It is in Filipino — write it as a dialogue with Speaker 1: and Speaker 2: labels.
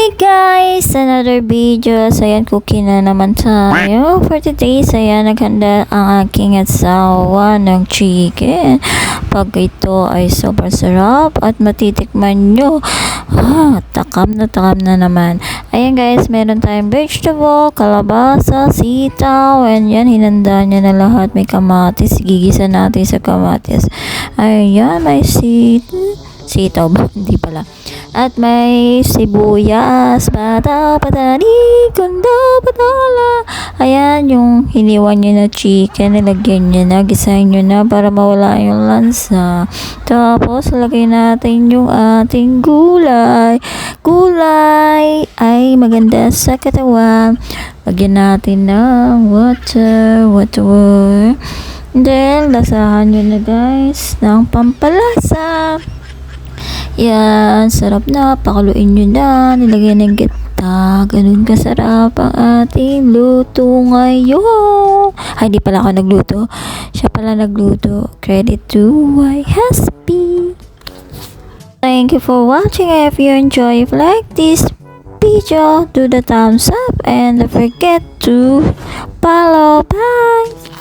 Speaker 1: Hey guys! Another video. So ayan, cookie na naman tayo. For today, so ayan, naghanda ang aking asawa ng chicken. Pag ito ay super sarap at matitikman nyo. Takam na naman. Ayan guys, meron tayong vegetable, kalabasa, sitaw, and yan, hinanda niya na lahat. May kamatis, gigisa natin sa kamatis. Ayan, may sitaw ba? Hindi pala. At may sibuyas, patani, kundo, patala. Ayan, yung hiniwan nyo na chicken, nilagyan nyo na, gisahin nyo na para mawala yung lansa. Tapos, lagay natin yung ating gulay. Gulay ay maganda sa katawan. Lagyan natin ng water. Then, lasahan nyo na guys ng pampalasa. Yan, sarap na. Pakuloyin nyo na. Nilagyan ng gata. Ganun kasarap ang ating luto ngayon. Ay, hindi pala ako nagluto. Siya pala nagluto. Credit to my husband. Thank you for watching. If you enjoy, like this video, do the thumbs up and don't forget to follow. Bye!